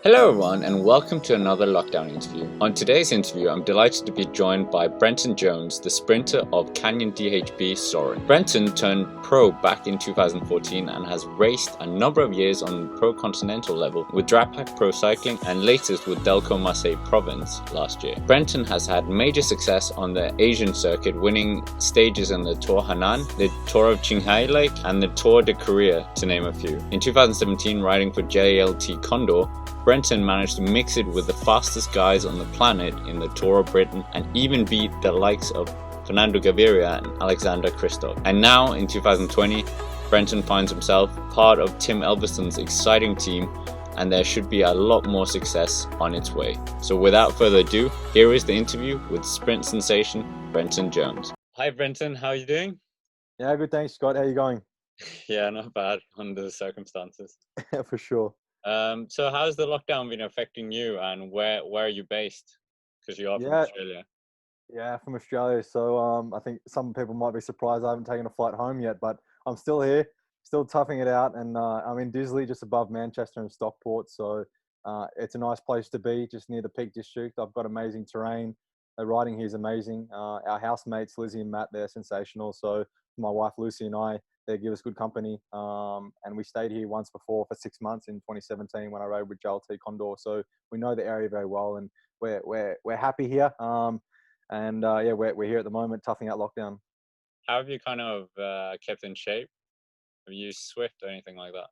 Hello everyone and welcome to another lockdown interview. On today's interview, I'm delighted to be joined by Brenton Jones, the sprinter of Canyon DHB Soreen. Brenton turned pro back in 2014 and has raced a number of years on Pro Continential level with Drapac Pro Cycling and latest with Delko Marseille Provenece last year. Brenton has had major success on the Asian circuit, winning stages in the Tour Hanan, the Tour of Qinghai Lake and the Tour de Korea, to name a few. In 2017, riding for JLT Condor, Brenton managed to mix it with the fastest guys on the planet in the Tour of Britain and even beat the likes of Fernando Gaviria and Alexander Kristoff. And now in 2020, Brenton finds himself part of Tim Elverson's exciting team, and there should be a lot more success on its way. So without further ado, here is the interview with sprint sensation Brenton Jones. Hi Brenton, how are you doing? Yeah, good. Thanks, Scott. How you going? Yeah, not bad under the circumstances. For sure. So how's the lockdown been affecting you, and where are you based? Because you are from Yeah, Australia. yeah, from Australia. So I think some people might be surprised I haven't taken a flight home yet, but I'm still here, still toughing it out, and I'm in Disley, just above Manchester and Stockport. So it's a nice place to be, just near the Peak District. I've got amazing terrain. The riding here is amazing. Our housemates, Lizzie and Matt, they're sensational. So my wife Lucy and I, they give us good company. And we stayed here once before for 6 months in 2017 when I rode with JLT Condor. So we know the area very well, and we're happy here. Yeah, we're here at the moment, toughing out lockdown. How have you kind of kept in shape? Have you used Swift or anything like that?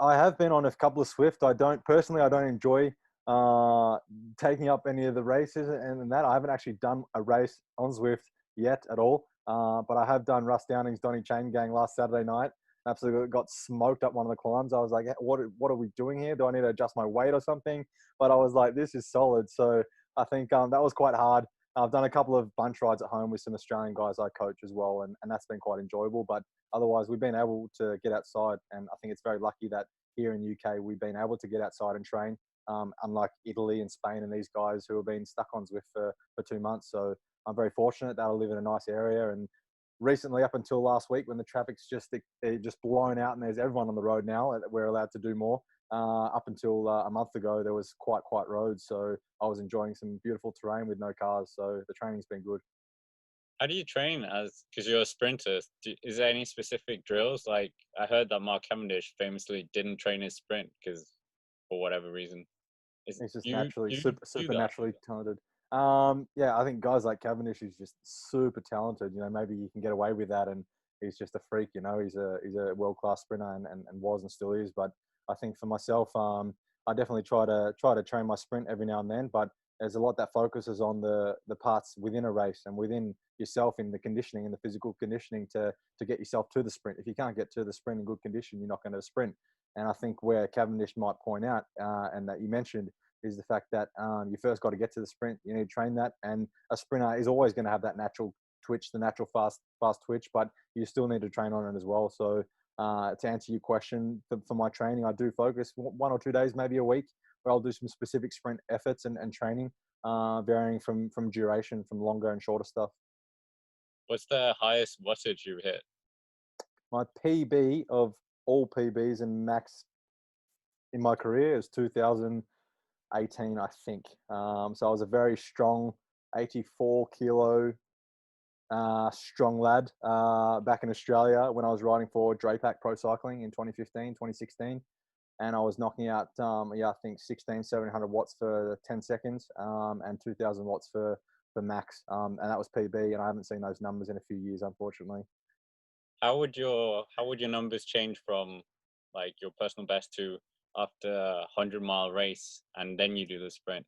I have been on a couple of Swift. I don't enjoy uh, taking up any of the races and that. I haven't actually done a race on Swift yet at all. But I have done Russ Downing's Donny Chain Gang last Saturday night. Absolutely got smoked up one of the climbs. I was like, what are we doing here? Do I need to adjust my weight or something? But I was like, this is solid. So I think that was quite hard. I've done a couple of bunch rides at home with some Australian guys I coach as well, and that's been quite enjoyable. But otherwise, we've been able to get outside, and I think it's very lucky that here in the UK we've been able to get outside and train, unlike Italy and Spain and these guys who have been stuck on Zwift for 2 months. So I'm very fortunate that I live in a nice area. And recently, up until last week, when the traffic's just blown out and there's everyone on the road now, we're allowed to do more. Up until a month ago, there was quite quiet roads, so I was enjoying some beautiful terrain with no cars. So the training's been good. How do you train because you're a sprinter? Is there any specific drills? Like I heard that Mark Cavendish famously didn't train his sprint because for whatever reason. He's just You naturally you do that? supernaturally talented. Yeah, I think guys like Cavendish is just super talented. You know, maybe you can get away with that, and he's just a freak. You know, he's a world class sprinter and was and still is. But I think for myself, I definitely try to train my sprint every now and then. But there's a lot that focuses on the parts within a race and within yourself in the conditioning and the physical conditioning to get yourself to the sprint. If you can't get to the sprint in good condition, you're not going to sprint. And I think where Cavendish might point out, and that you mentioned, is the fact that you first got to get to the sprint. You need to train that, and a sprinter is always going to have that natural twitch, the natural fast twitch, but you still need to train on it as well. So to answer your question, for my training, I do focus 1 or 2 days, maybe a week, where I'll do some specific sprint efforts and training, varying from duration, from longer and shorter stuff. What's the highest wattage you hit? My PB of all PBs and max in my career is 2018, I think. So I was a very strong 84 kilo strong lad back in Australia when I was riding for Drapac Pro Cycling in 2015, 2016. And I was knocking out, I think 1700 watts for 10 seconds and 2000 watts for max. And that was PB, and I haven't seen those numbers in a few years, unfortunately. How would your numbers change from like your personal best to after a 100-mile race and then you do the sprint?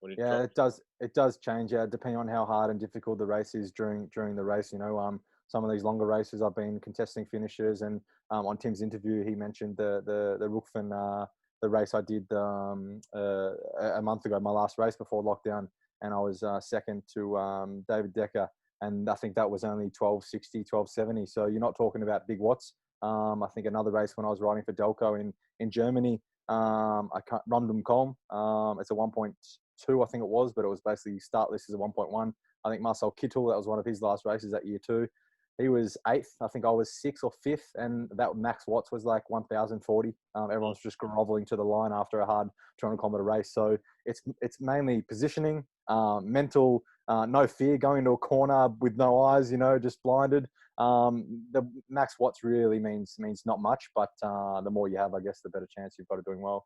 Would it Yeah, drop? it does change, yeah, depending on how hard and difficult the race is during the race. You know, some of these longer races I've been contesting finishes, and on Tim's interview he mentioned the Rookfin, the race I did a month ago, my last race before lockdown, and I was second to David Decker, and I think that was only 1260, 1270. So you're not talking about big watts. I think another race when I was riding for Delko in Germany, I can't Rundum Colm. It's a 1.2, I think it was, but it was basically start list as a 1.1. I think Marcel Kittel, that was one of his last races that year too. he was 8th. I think I was 6th or 5th, and that Max Watts was like 1,040. Everyone's just groveling to the line after a hard 200-kilometer race. So it's mainly positioning, mental, no fear, going into a corner with no eyes, just blinded. The Max Watts really means not much, but the more you have, I guess, the better chance you've got of doing well.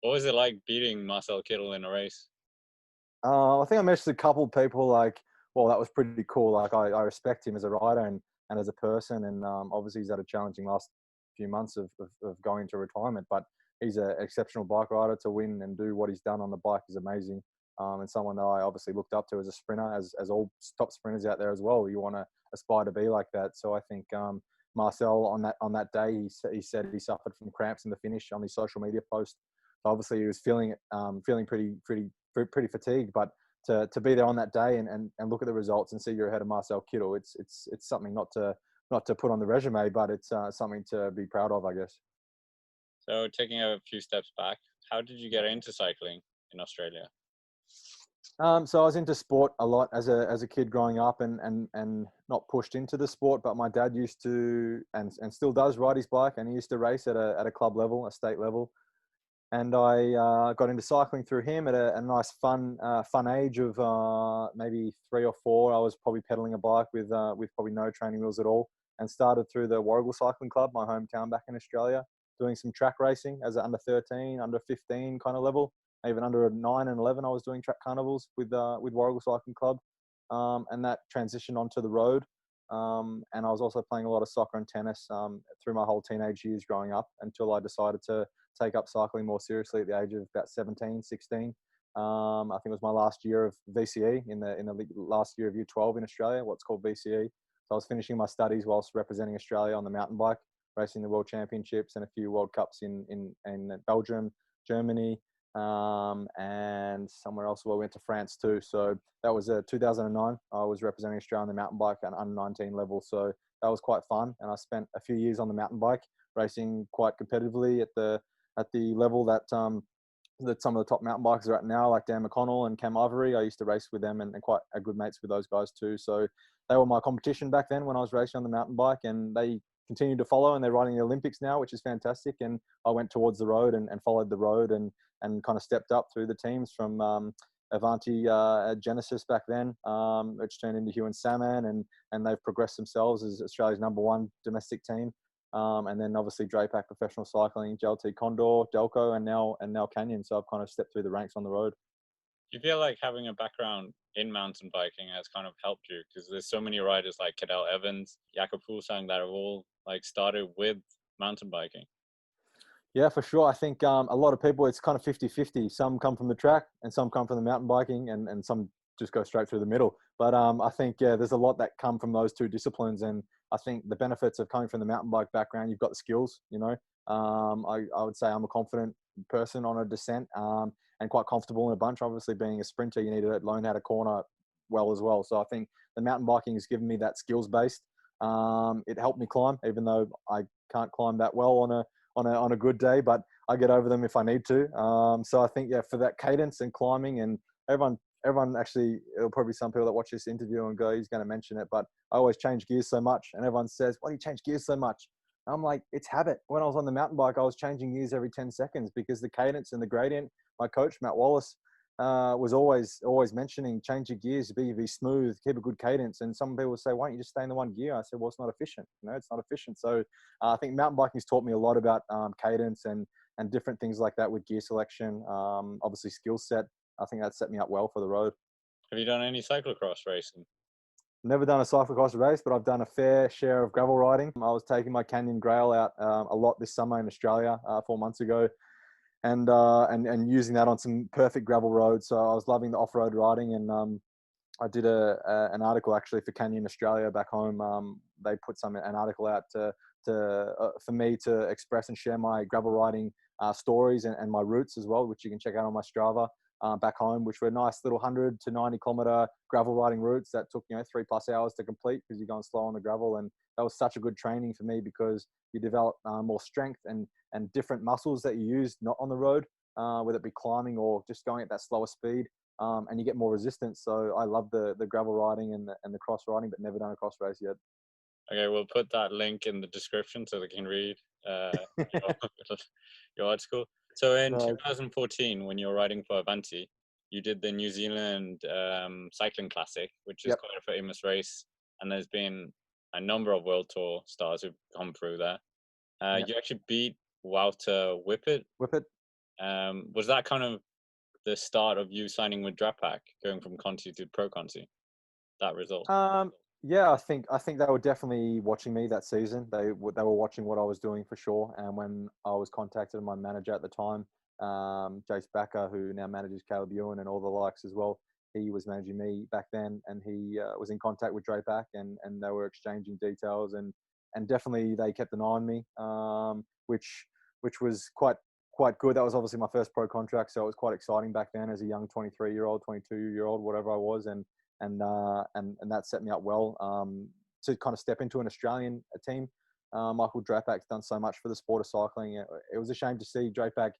What was it like beating Marcel Kittel in a race? I think I messaged a couple of people like, well, that was pretty cool. Like I respect him as a rider and as a person. And obviously he's had a challenging last few months of going into retirement, but he's an exceptional bike rider. To win and do what he's done on the bike is amazing. And someone that I obviously looked up to as a sprinter, as all top sprinters out there as well. You want to aspire to be like that. So I think Marcel on that day, he said he suffered from cramps in the finish on his social media post. So obviously he was feeling pretty fatigued, but to be there on that day and look at the results and see you're ahead of Marcel Kittel, it's something not to put on the resume, but it's something to be proud of, I guess. So taking a few steps back, how did you get into cycling in Australia? So I was into sport a lot as a kid growing up, and not pushed into the sport, but my dad used to and still does ride his bike, and he used to race at a club level, a state level. And I got into cycling through him at a nice fun age of maybe 3 or 4. I was probably pedaling a bike with probably no training wheels at all, and started through the Warragul Cycling Club, my hometown back in Australia, doing some track racing as an under 13, under 15 kind of level. Even under 9 and 11, I was doing track carnivals with Warragul Cycling Club, and that transitioned onto the road. And I was also playing a lot of soccer and tennis through my whole teenage years growing up, until I decided to take up cycling more seriously at the age of about 17, 16. I think it was my last year of VCE in the last year of year 12 in Australia, what's called VCE. So I was finishing my studies whilst representing Australia on the mountain bike, racing the World Championships and a few World Cups in Belgium, Germany, and somewhere else. Where I went to France too. So that was 2009. I was representing Australia on the mountain bike at under 19 level. So that was quite fun. And I spent a few years on the mountain bike racing quite competitively at the level that some of the top mountain bikers are at now, like Dan McConnell and Cam Ivory. I used to race with them and quite a good mates with those guys too. So they were my competition back then when I was racing on the mountain bike, and they continue to follow, and they're riding the Olympics now, which is fantastic. And I went towards the road and followed the road and kind of stepped up through the teams from Avanti Genesis back then, which turned into Hugh and Salmon, and they've progressed themselves as Australia's #1 domestic team. And then obviously Drapac Professional Cycling, JLT Condor, Delko, and now Canyon. So I've kind of stepped through the ranks on the road. Do you feel like having a background in mountain biking has kind of helped you? Because there's so many riders like Cadel Evans, Jakob Fuglsang that have all like started with mountain biking. Yeah, for sure. I think a lot of people, it's kind of 50-50. Some come from the track and some come from the mountain biking, and some just go straight through the middle. But I think, yeah, there's a lot that come from those two disciplines. And I think the benefits of coming from the mountain bike background, you've got the skills, I would say I'm a confident person on a descent, and quite comfortable in a bunch. Obviously, being a sprinter, you need to learn how to corner well as well. So I think the mountain biking has given me that skills based. It helped me climb, even though I can't climb that well on a good day, but I get over them if I need to. So I think, yeah, for that cadence and climbing, and everyone actually, it'll probably be some people that watch this interview and go, he's going to mention it, but I always change gears so much, and everyone says, why do you change gears so much? And I'm like, it's habit. When I was on the mountain bike, I was changing gears every 10 seconds because the cadence and the gradient, my coach, Matt Wallace, was always mentioning, change your gears, be smooth, keep a good cadence. And some people say, why don't you just stay in the one gear? I said, well, it's not efficient. It's not efficient. So I think mountain biking has taught me a lot about cadence and different things like that with gear selection. Obviously skill set. I think that set me up well for the road. Have you done any cyclocross racing? Never done a cyclocross race, but I've done a fair share of gravel riding. I was taking my Canyon Grail out a lot this summer in Australia 4 months ago, and using that on some perfect gravel roads. So I was loving the off-road riding, and I did an article actually for Canyon Australia back home. They put an article out for me to express and share my gravel riding stories and my routes as well, which you can check out on my Strava. Back home, which were nice little 100 to 90 kilometer gravel riding routes that took 3+ hours to complete because you're going slow on the gravel. And that was such a good training for me because you develop more strength and different muscles that you use not on the road, whether it be climbing or just going at that slower speed, and you get more resistance. So I love the gravel riding and the cross riding, but never done a cross race yet. Okay, we'll put that link in the description so they can read your, your article. So in No, 2014, when you were riding for Avanti, you did the New Zealand Cycling Classic, which is yep, quite a famous race, and there's been a number of World Tour stars who've come through there. yep. You actually beat Walter Whippet. Whip it. Was that kind of the start of you signing with Drapac, going from Conti to Pro Conti? That result. Yeah, I think they were definitely watching me that season. They were watching what I was doing for sure. And when I was contacted, my manager at the time, Jace Backer, who now manages Caleb Ewan and all the likes as well, he was managing me back then, and he was in contact with Drapac, and they were exchanging details, and definitely they kept an eye on me, which was quite good. That was obviously my first pro contract, so it was quite exciting back then as a young 23-year-old, 22-year-old, whatever I was, and that set me up well to kind of step into an Australian team. Michael Drapac's done so much for the sport of cycling. It was a shame to see Drapac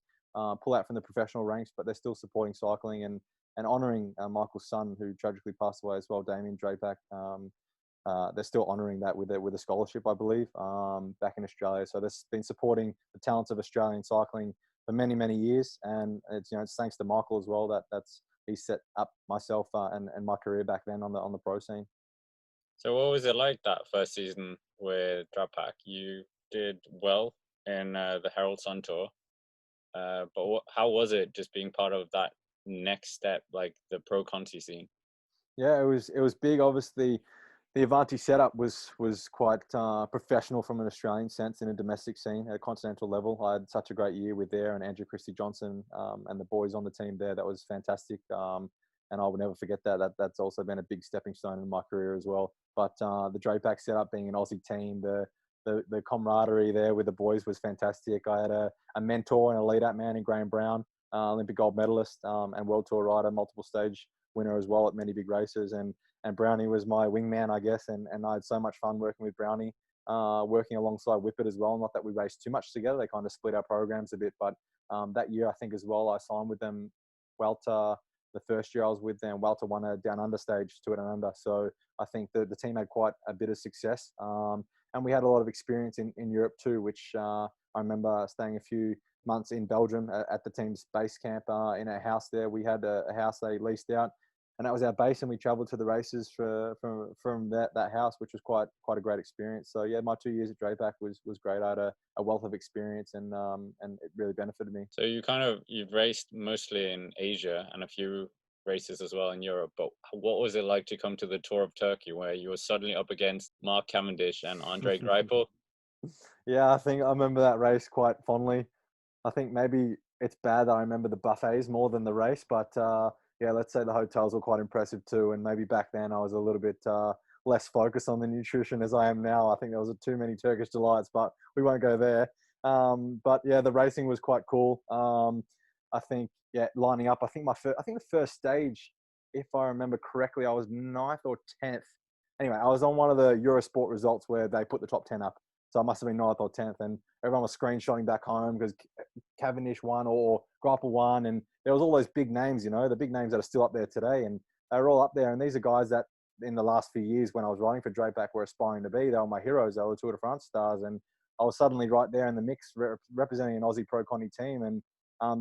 pull out from the professional ranks, but they're still supporting cycling and honouring Michael's son, who tragically passed away as well, Damien Drapac. They're still honouring that with a scholarship, I believe, back in Australia. So they've been supporting the talents of Australian cycling for many, many years, and it's thanks to Michael as well that's he set up myself and my career back then on the pro scene. So what was it like that first season with Drapac? You did well in the Herald Sun Tour, but how was it just being part of that next step, like the Pro Conti scene? Yeah, it was big. Obviously, the Avanti setup was quite professional from an Australian sense in a domestic scene at a continental level. I had such a great year with there and Andrew Christie Johnson and the boys on the team there. That was fantastic. And I will never forget that. That's also been a big stepping stone in my career as well. But the Drapac setup being an Aussie team, the camaraderie there with the boys was fantastic. I had a mentor and a lead-out man in Graham Brown, Olympic gold medalist and World Tour rider, multiple stage winner as well at many big races. And Brownie was my wingman, I guess. And I had so much fun working with Brownie, working alongside Whippet as well. Not that we raced too much together. They kind of split our programs a bit. But that year, I think as well, I signed with them. Walter, the first year I was with them, Walter won a down under stage, 2 and under. So I think the team had quite a bit of success. And we had a lot of experience in Europe too, which I remember staying a few months in Belgium at the team's base camp in a house there. We had a house they leased out, and that was our base, and we travelled to the races from that house, which was quite a great experience. So yeah, my 2 years at Drapac was great. I had a wealth of experience, and it really benefited me. So you've raced mostly in Asia and a few races as well in Europe, but what was it like to come to the Tour of Turkey where you were suddenly up against Mark Cavendish and Andre Greipel? Yeah, I think I remember that race quite fondly. I think maybe it's bad that I remember the buffets more than the race, but yeah, let's say the hotels were quite impressive too. And maybe back then I was a little bit less focused on the nutrition as I am now. I think there was too many Turkish delights, but we won't go there. But yeah, the racing was quite cool. I think yeah, lining up. I think the first stage, if I remember correctly, I was ninth or 10th. Anyway, I was on one of the Eurosport results where they put the top 10 up. So I must have been ninth or 10th, and everyone was screenshotting back home because Cavendish won or Greipel won, and there was all those big names, the big names that are still up there today, and they were all up there. And these are guys that in the last few years when I was riding for Drapac were aspiring to be. They were my heroes. They were Tour de France stars, and I was suddenly right there in the mix representing an Aussie Pro Conti team, and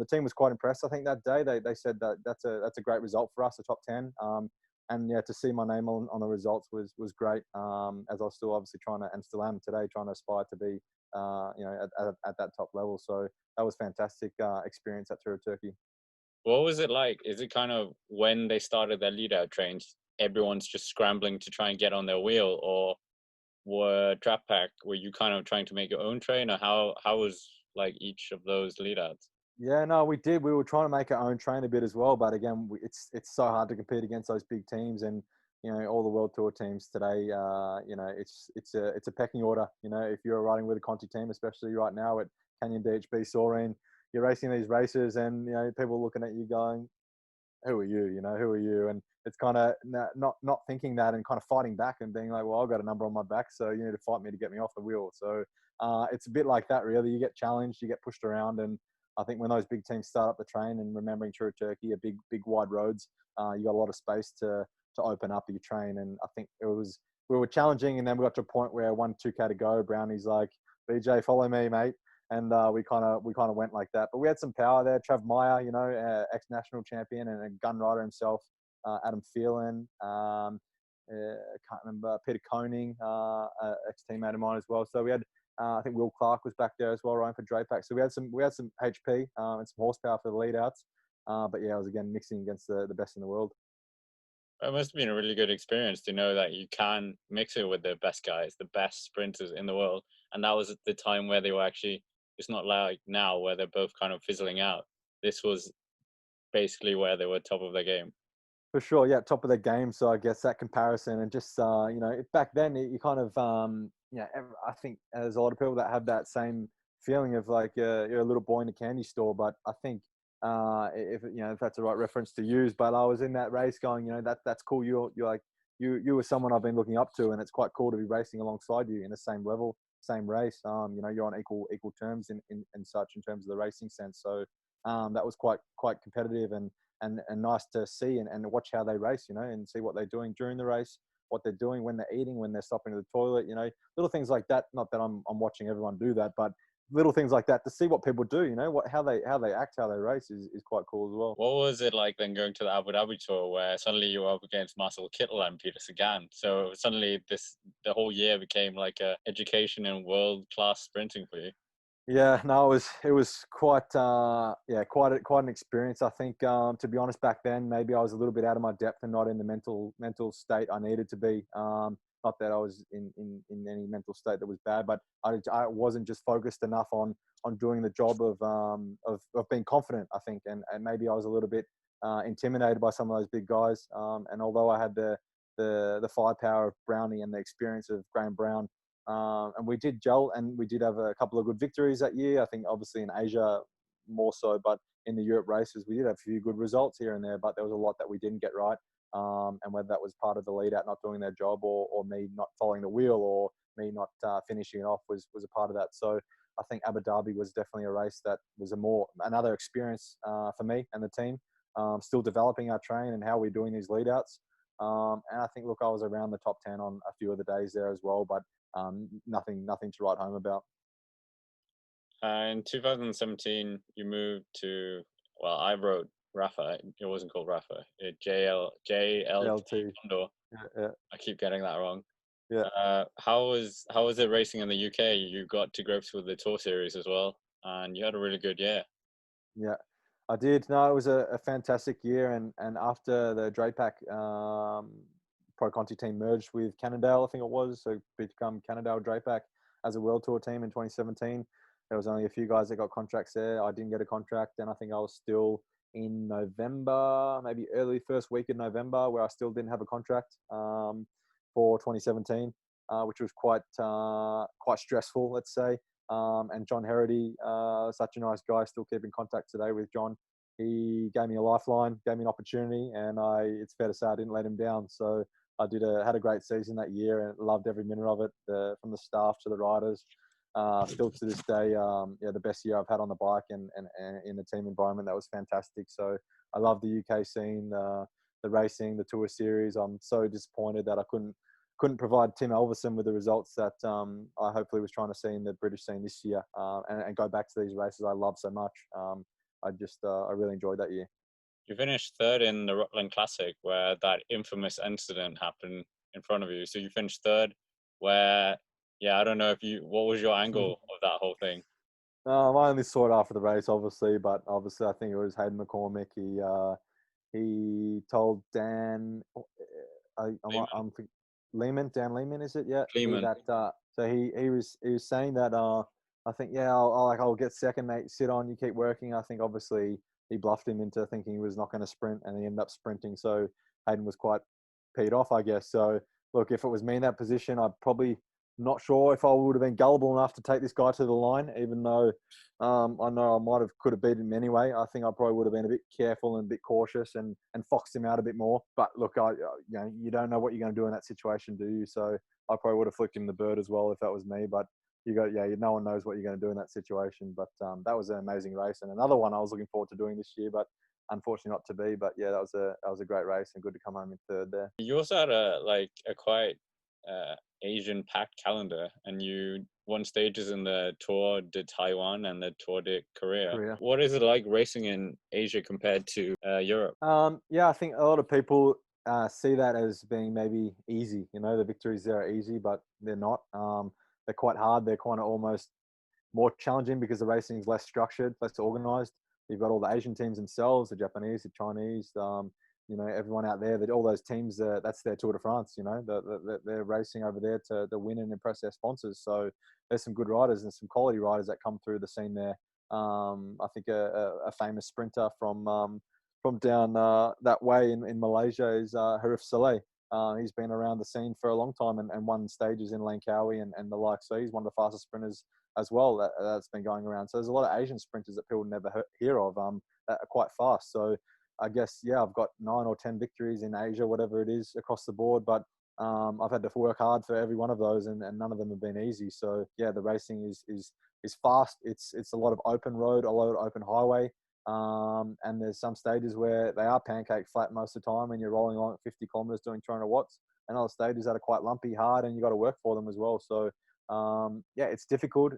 the team was quite impressed. I think that day they said that that's a great result for us, the top 10. And yeah, to see my name on the results was great. As I was still obviously trying to, and still am today, trying to aspire to be, at that top level. So that was fantastic experience at Tour of Turkey. What was it like? Is it kind of when they started their lead out trains, everyone's just scrambling to try and get on their wheel, or were you kind of trying to make your own train, or how was like each of those lead outs? Yeah, no, we did. We were trying to make our own train a bit as well, but again, it's so hard to compete against those big teams, and all the World Tour teams today. It's a pecking order. If you're riding with a Conti team, especially right now at Canyon DHB Soreen, you're racing these races, and people looking at you going, "Who are you? Who are you?" And it's kind of not thinking that, and kind of fighting back and being like, "Well, I've got a number on my back, so you need to fight me to get me off the wheel." So it's a bit like that, really. You get challenged, you get pushed around, and I think when those big teams start up the train, and remembering Tour of Turkey, a big wide roads, you got a lot of space to open up your train. And I think it was we were challenging, and then we got to a point where 1-2K to go. Brownie's like, BJ, follow me, mate. And we kind of went like that. But we had some power there. Trav Meyer, you know, ex-national champion and a gun rider himself. Adam Phelan, can't remember, Peter Koning, ex-teammate of mine as well. So we had, I think Will Clark was back there as well, Ryan, for Drapac. So we had some HP and some horsepower for the lead outs. But yeah, I was again mixing against the best in the world. It must have been a really good experience to know that you can mix it with the best guys, the best sprinters in the world. And that was at the time where they were actually, it's not like now where they're both kind of fizzling out. This was basically where they were top of their game. For sure, yeah, top of the game. So I guess that comparison and just, you know, back then you kind of, yeah, I think there's a lot of people that have that same feeling of like you're a little boy in a candy store. But I think if you know if that's the right reference to use. But I was in that race going, you know, that's cool. You're like you were someone I've been looking up to, and it's quite cool to be racing alongside you in the same level, same race. You know, you're on equal terms in such in terms of the racing sense. So that was quite competitive and nice to see and watch how they race, you know, and see what they're doing during the race, what they're doing when they're eating, when they're stopping to the toilet, you know, little things like that. Not that I'm watching everyone do that, but little things like that to see what people do, you know, how they act, how they race is quite cool as well. What was it like then going to the Abu Dhabi tour where suddenly you were up against Marcel Kittel and Peter Sagan? So suddenly the whole year became like a education in world class sprinting for you. Yeah, no, it was quite quite an experience. I think to be honest, back then maybe I was a little bit out of my depth and not in the mental state I needed to be. Not that I was in any mental state that was bad, but I wasn't just focused enough on doing the job of being confident. I think, and maybe I was a little bit intimidated by some of those big guys. And although I had the firepower of Brownie and the experience of Graham Brown. And we did gel, and we did have a couple of good victories that year. I think obviously in Asia more so, but in the Europe races, we did have a few good results here and there, but there was a lot that we didn't get right. And whether that was part of the lead out not doing their job or me not following the wheel or me not finishing it off was a part of that. So I think Abu Dhabi was definitely a race that was another experience for me and the team. Still developing our train and how we're doing these lead outs. And I think, look, I was around the top 10 on a few of the days there as well, but nothing to write home about. In 2017, you moved to, well, I wrote Rafa. It wasn't called Rafa. JLT Condor. Yeah. I keep getting that wrong. Yeah. How was it racing in the UK? You got to grips with the Tour Series as well, and you had a really good year. Yeah, I did. No, it was a fantastic year, and after the Drapac Pro Conti team merged with Cannondale, I think it was, so become Cannondale Drapac as a World Tour team in 2017. There was only a few guys that got contracts there. I didn't get a contract, and I think I was still in November, maybe early first week in November, where I still didn't have a contract for 2017, which was quite stressful, let's say. And John Herity, such a nice guy, still keep in contact today with John. He gave me a lifeline, gave me an opportunity, and it's fair to say I didn't let him down. So I had a great season that year and loved every minute of it, from the staff to the riders. Still to this day, the best year I've had on the bike and in the team environment. That was fantastic. So I love the UK scene, the racing, the Tour Series. I'm so disappointed that I couldn't provide Tim Elverson with the results that I hopefully was trying to see in the British scene this year, and go back to these races I love so much. I really enjoyed that year. You finished third in the Rutland Classic, where that infamous incident happened in front of you. So you finished third, where, yeah, I don't know what was your angle of that whole thing? I only saw it after the race, obviously, but obviously I think it was Hayden McCormick. He told Dan, Dan Lehman, is it? Yeah. Lehman. So he was saying that I think, yeah, I'll get second, mate. Sit on, you keep working. I think obviously he bluffed him into thinking he was not going to sprint, and he ended up sprinting. So Hayden was quite peed off, I guess. So look, if it was me in that position, I'd probably not sure if I would have been gullible enough to take this guy to the line, even though I know I could have beaten him anyway. I think I probably would have been a bit careful and a bit cautious and foxed him out a bit more. But look, you don't know what you're going to do in that situation, do you? So I probably would have flicked him the bird as well if that was me. But no one knows what you're going to do in that situation. But that was an amazing race, and another one I was looking forward to doing this year, but unfortunately not to be. But yeah, that was a great race and good to come home in third there. You also had a quite Asian packed calendar, and you won stages in the Tour de Taiwan and the Tour de Korea. Korea. What is it like racing in Asia compared to Europe? Yeah, I think a lot of people see that as being maybe easy. You know, the victories there are easy, but they're not. They're quite hard. They're kind of almost more challenging because the racing is less structured, less organized. You've got all the Asian teams themselves, the Japanese, the Chinese, you know, everyone out there. That all those teams, that's their Tour de France. You know, they're racing over there to win and impress their sponsors. So there's some good riders and some quality riders that come through the scene there. I think a famous sprinter from down that way in Malaysia is Harif Saleh. He's been around the scene for a long time and won stages in Langkawi and the like. So he's one of the fastest sprinters as well that's been going around. So there's a lot of Asian sprinters that people never hear of that are quite fast. So I guess, yeah, I've got 9 or 10 victories in Asia, whatever it is, across the board. But I've had to work hard for every one of those, and none of them have been easy. So yeah, the racing is fast. It's a lot of open road, a lot of open highway. And there's some stages where they are pancake flat most of the time and you're rolling along at 50 kilometers doing 200 watts, and other stages that are quite lumpy, hard, and you got to work for them as well. So yeah, it's difficult.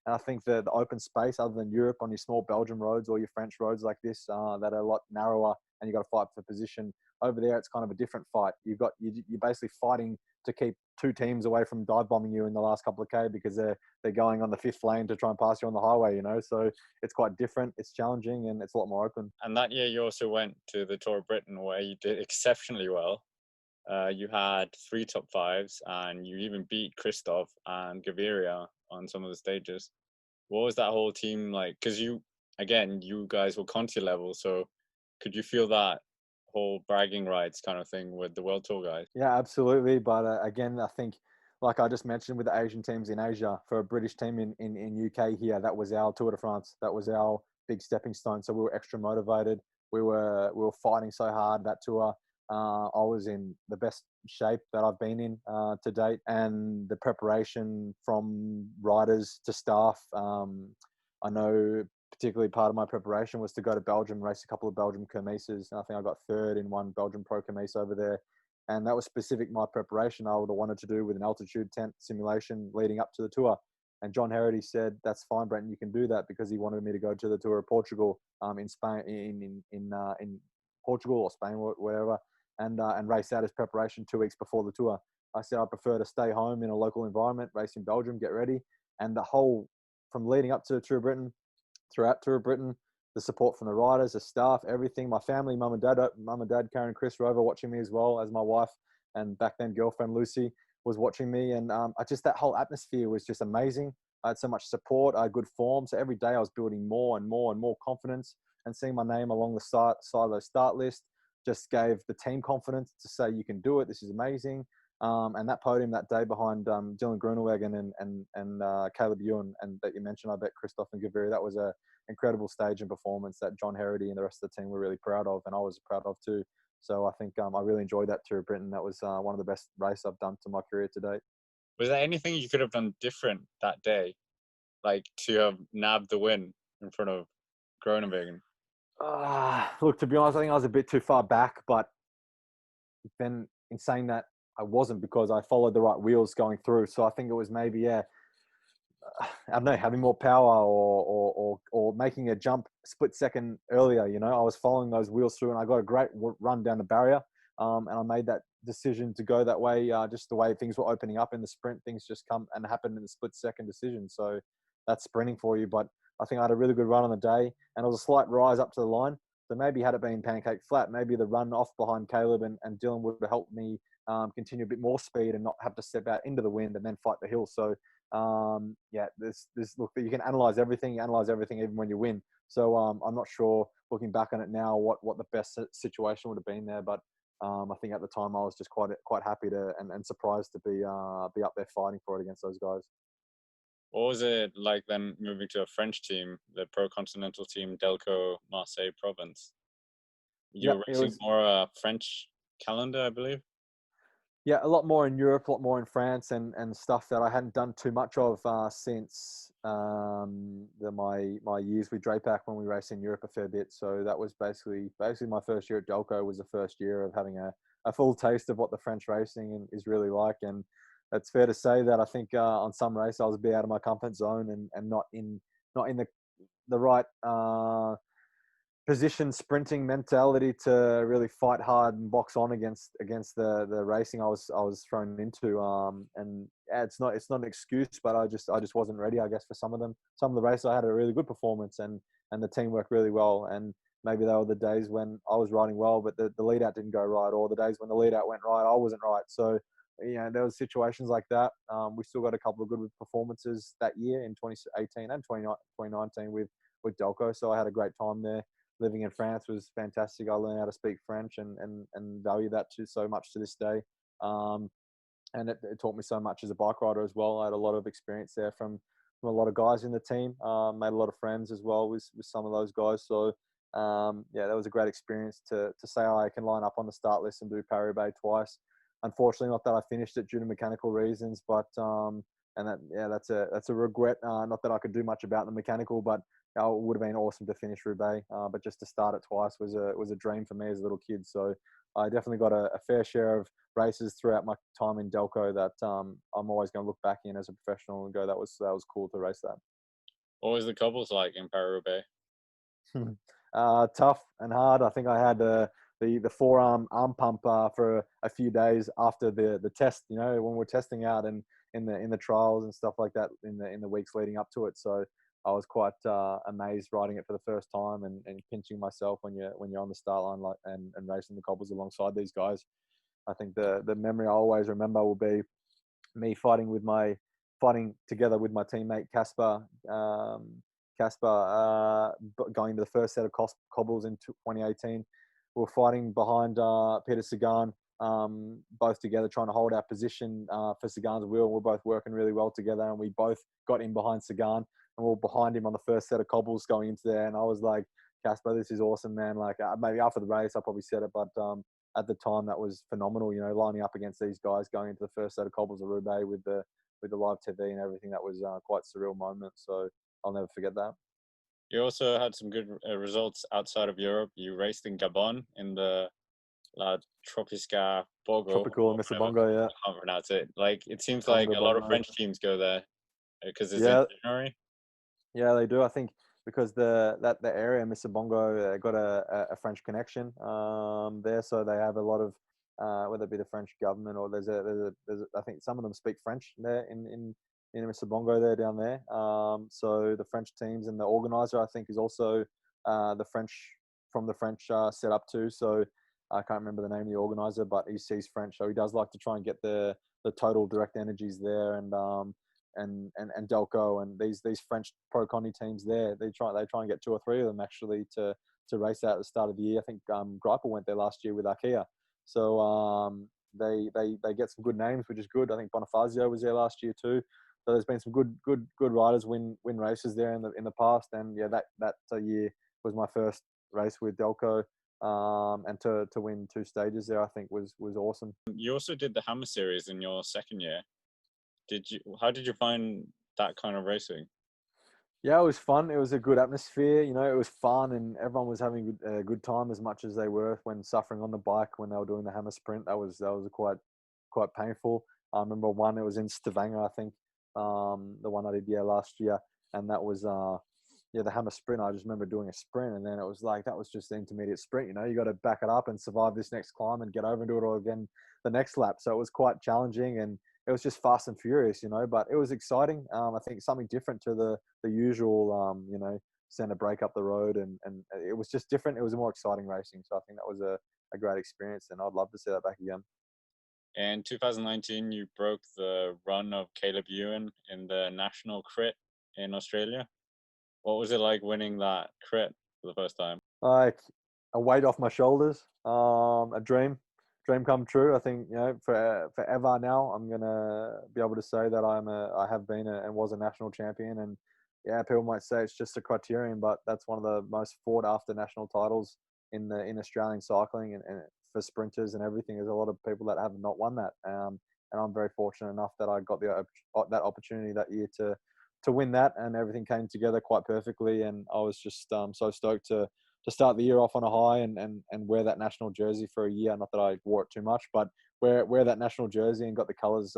And I think the open space, other than Europe, on your small Belgian roads or your French roads like this, that are a lot narrower, and you got to fight for position. Over there, it's kind of a different fight. You're basically fighting to keep 2 teams away from dive bombing you in the last couple of K, because they're going on the 5th lane to try and pass you on the highway. You know, so it's quite different. It's challenging, and it's a lot more open. And that year, you also went to the Tour of Britain, where you did exceptionally well. You had 3 top 5s, and you even beat Christoph and Gaviria on some of the stages. What was that whole team like? Because you guys were Conti level, so could you feel that whole bragging rights kind of thing with the World Tour guys? Yeah, absolutely. But again, I think, like I just mentioned with the Asian teams in Asia, for a British team in UK here, that was our Tour de France. That was our big stepping stone. So we were extra motivated. We were fighting so hard that tour. I was in the best shape that I've been in to date, and the preparation from riders to staff. I know particularly part of my preparation was to go to Belgium, race a couple of Belgium kermesses, and I think I got 3rd in one Belgium Pro Kermesse over there. And that was specific my preparation. I would have wanted to do with an altitude tent simulation leading up to the tour. And John Herity said, "That's fine, Brenton. You can do that," because he wanted me to go to the Tour of Portugal, in Spain, in Portugal or Spain, wherever, and race out as preparation 2 weeks before the tour. I said I prefer to stay home in a local environment, race in Belgium, get ready, and the whole from leading up to the Tour of Britain, throughout Tour of Britain, the support from the riders, the staff, everything. My family, mum and dad, Karen and Chris, were over watching me as well, as my wife and back then girlfriend Lucy was watching me. And that whole atmosphere was just amazing. I had so much support. I had good form. So every day I was building more and more and more confidence, and seeing my name along the side of the start list just gave the team confidence to say, "You can do it. This is amazing." And that podium that day behind Dylan Groenewegen and Caleb Ewan, and that you mentioned, I bet Christoph and Gaviria, that was a incredible stage and performance that John Herity and the rest of the team were really proud of, and I was proud of too. So I think I really enjoyed that Tour of Britain. That was one of the best races I've done to my career to date. Was there anything you could have done different that day, like to have nabbed the win in front of Groenewegen? Look, to be honest, I think I was a bit too far back, but then in saying that, I wasn't, because I followed the right wheels going through. So I think it was maybe, yeah, I don't know, having more power or making a jump split second earlier. You know, I was following those wheels through, and I got a great run down the barrier. And I made that decision to go that way, just the way things were opening up in the sprint. Things just come and happen in the split second decision. So that's sprinting for you. But I think I had a really good run on the day, and it was a slight rise up to the line. So maybe had it been pancake flat, maybe the run off behind Caleb and Dylan would have helped me continue a bit more speed and not have to step out into the wind and then fight the hill. So yeah, this look, you can analyze everything. You analyze everything even when you win. So I'm not sure, looking back on it now, what the best situation would have been there. But I think at the time I was just quite happy to and surprised to be up there fighting for it against those guys. What was it like then moving to a French team, the Pro Continental team, Delko, Marseille, Provence? You Yeah, were it racing was. more a French calendar, I believe. Yeah, a lot more in Europe, a lot more in France, and stuff that I hadn't done too much of since my years with Drapac when we raced in Europe a fair bit. So that was basically my first year at Delko was the first year of having a full taste of what the French racing is really like. And it's fair to say that I think on some race I was a bit out of my comfort zone and not in the right position sprinting mentality to really fight hard and box on against the racing I was thrown into. And yeah, it's not an excuse, but I just wasn't ready, I guess, for some of them. Some of the races I had a really good performance and the team worked really well. And maybe they were the days when I was riding well, but the lead out didn't go right, or the days when the lead out went right, I wasn't right. So there was situations like that. We still got a couple of good performances that year in 2018 and 2019 with Delco. So I had a great time there. Living in France was fantastic. I learned how to speak French and value that so much to this day. And it taught me so much as a bike rider as well. I had a lot of experience there from a lot of guys in the team. Made a lot of friends as well with some of those guys. So yeah, that was a great experience to say I can line up on the start list and do Paris-Roubaix twice. Unfortunately, not that I finished it due to mechanical reasons, but and that's a regret. Not that I could do much about the mechanical, but it would have been awesome to finish Roubaix. But just to start it twice was a dream for me as a little kid. So I definitely got a fair share of races throughout my time in Delco that I'm always going to look back in as a professional and go, that was cool to race that. What was the cobbles like in Paris-Roubaix? Tough and hard. I think I had the forearm arm pump for a few days after the test. When we're testing out and in the trials and stuff like that in the weeks leading up to it. So I was quite amazed riding it for the first time and pinching myself when you're on the start line and racing the cobbles alongside these guys. I think the memory I always remember will be me fighting together with my teammate Casper. Going to the first set of cobbles in 2018. We were fighting behind Peter Sagan, both together trying to hold our position for Sagan's wheel. We're both working really well together, and we both got in behind Sagan, and we were behind him on the first set of cobbles going into there. And I was like, Casper, this is awesome, man. Like maybe after the race, I probably said it, but at the time that was phenomenal. Lining up against these guys, going into the first set of cobbles of Roubaix with the live TV and everything. That was quite a surreal moment. So I'll never forget that. You also had some good results outside of Europe. You raced in Gabon in the La Tropica Bogo. Tropical Mr. Bongo, yeah. I can't pronounce it. Like, it seems like Bongo, a lot of Bongo. French teams go there because it's Yeah, in January. yeah, they do. I think because the area, Mr. Bongo, got a French connection there, so they have a lot of whether it be the French government or there's I think some of them speak French there in Mr. Bongo there down there. So the French teams and the organizer, I think, is also the French from the French setup too. So I can't remember the name of the organizer, but he's French, so he does like to try and get the total direct energies there and Delko and these French Pro Conti teams there. They try and get 2 or 3 of them actually to race out at the start of the year. I think Drapac went there last year with Arkea. So they get some good names, which is good. I think Bonifazio was there last year too. So there's been some good riders win races there in the past. And yeah, that year was my first race with Delco. And to win 2 stages there, I think was awesome. You also did the Hammer Series in your second year. How did you find that kind of racing? Yeah, it was fun. It was a good atmosphere. It was fun, and everyone was having a good time as much as they were when suffering on the bike when they were doing the hammer sprint. That was quite painful. I remember one. It was in Stavanger, I think. The one I did last year, and that was the hammer sprint. I just remember doing a sprint, and then it was like that was just the intermediate sprint. You got to back it up and survive this next climb and get over and do it all again the next lap. So it was quite challenging and it was just fast and furious, but it was exciting. I think something different to the usual, center break up the road, and it was just different. It was a more exciting racing. So I think that was a great experience, and I'd love to see that back again. In 2019, you broke the run of Caleb Ewan in the national crit in Australia. What was it like winning that crit for the first time? Like a weight off my shoulders, a dream come true. I think forever now I'm gonna be able to say that I have been and was a national champion. And yeah, people might say it's just a criterion, but that's one of the most fought after national titles in Australian cycling and for sprinters and everything. There's a lot of people that have not won that, and I'm very fortunate enough that I got that opportunity that year to win that, and everything came together quite perfectly. And I was just so stoked to start the year off on a high and wear that national jersey for a year. Not that I wore it too much, but wear that national jersey and got the colours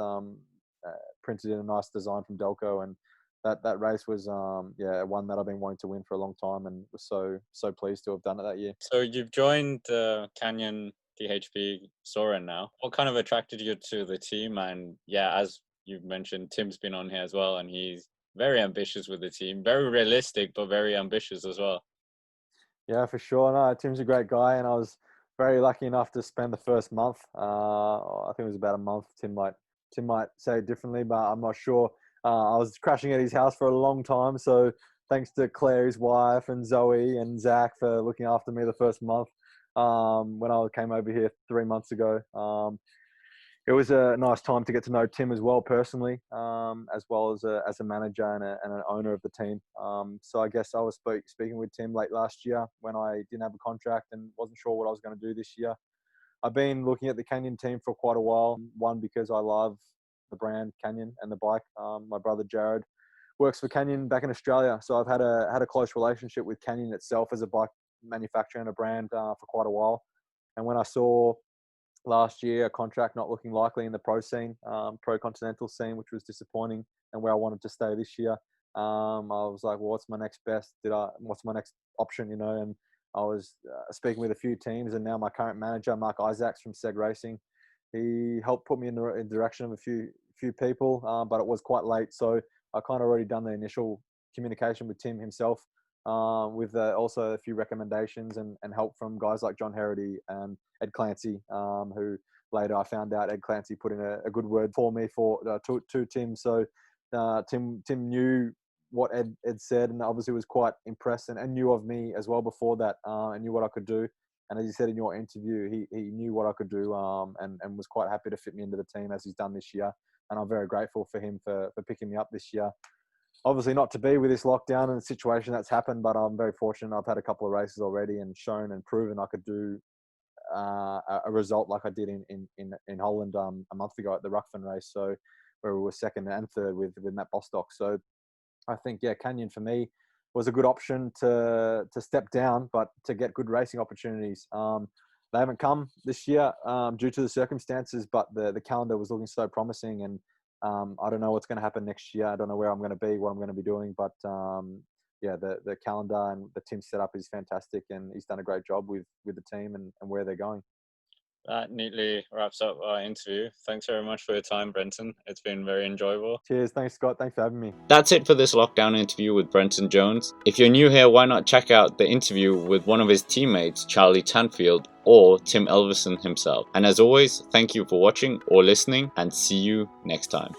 printed in a nice design from Delko. And that race was one that I've been wanting to win for a long time, and was so pleased to have done it that year. So you've joined Canyon DHB Soreen now. What kind of attracted you to the team? And yeah, as you've mentioned, Tim's been on here as well, and he's very ambitious with the team, very realistic, but very ambitious as well. Yeah, for sure. No, Tim's a great guy, and I was very lucky enough to spend the first month. I think it was about a month. Tim might say it differently, but I'm not sure. I was crashing at his house for a long time, so thanks to Claire, his wife, and Zoe and Zach for looking after me the first month. When I came over here 3 months ago, it was a nice time to get to know Tim as well personally, as well as a manager and an owner of the team. So I guess I was speaking with Tim late last year when I didn't have a contract and wasn't sure what I was going to do this year. I've been looking at the Canyon team for quite a while. One, because I love the brand Canyon and the bike. My brother Jared works for Canyon back in Australia, so I've had a close relationship with Canyon itself as a bike manufacturer and a brand for quite a while. And when I saw last year a contract not looking likely in the pro scene, Pro Continential scene, which was disappointing, and where I wanted to stay this year, I was like, well, what's my next best? What's my next option? And I was speaking with a few teams, and now my current manager, Mark Isaacs from Seg Racing, he helped put me in the direction of a few people, but it was quite late. So I kind of already done the initial communication with Tim himself, with also a few recommendations and help from guys like John Herity and Ed Clancy, who later I found out Ed Clancy put in a good word for me to Tim. So Tim knew what Ed said, and obviously was quite impressed and knew of me as well before that, and knew what I could do. And as you said in your interview, he knew what I could do, and was quite happy to fit me into the team as he's done this year. And I'm very grateful for him for picking me up this year. Obviously not to be with this lockdown and the situation that's happened, but I'm very fortunate. I've had a couple of races already and shown and proven I could do a result like I did in Holland a month ago at the Ruckman race. So where we were second and third with Matt Bostock. So I think, Canyon for me was a good option to step down, but to get good racing opportunities. They haven't come this year due to the circumstances, but the calendar was looking so promising, and I don't know what's going to happen next year. I don't know where I'm going to be, what I'm going to be doing, but the calendar and the team setup is fantastic, and he's done a great job with the team and where they're going. That neatly wraps up our interview. Thanks very much for your time, Brenton. It's been very enjoyable. Cheers. Thanks, Scott. Thanks for having me. That's it for this lockdown interview with Brenton Jones. If you're new here, why not check out the interview with one of his teammates, Charlie Tanfield, or Tim Elverson himself. And as always, thank you for watching or listening, and see you next time.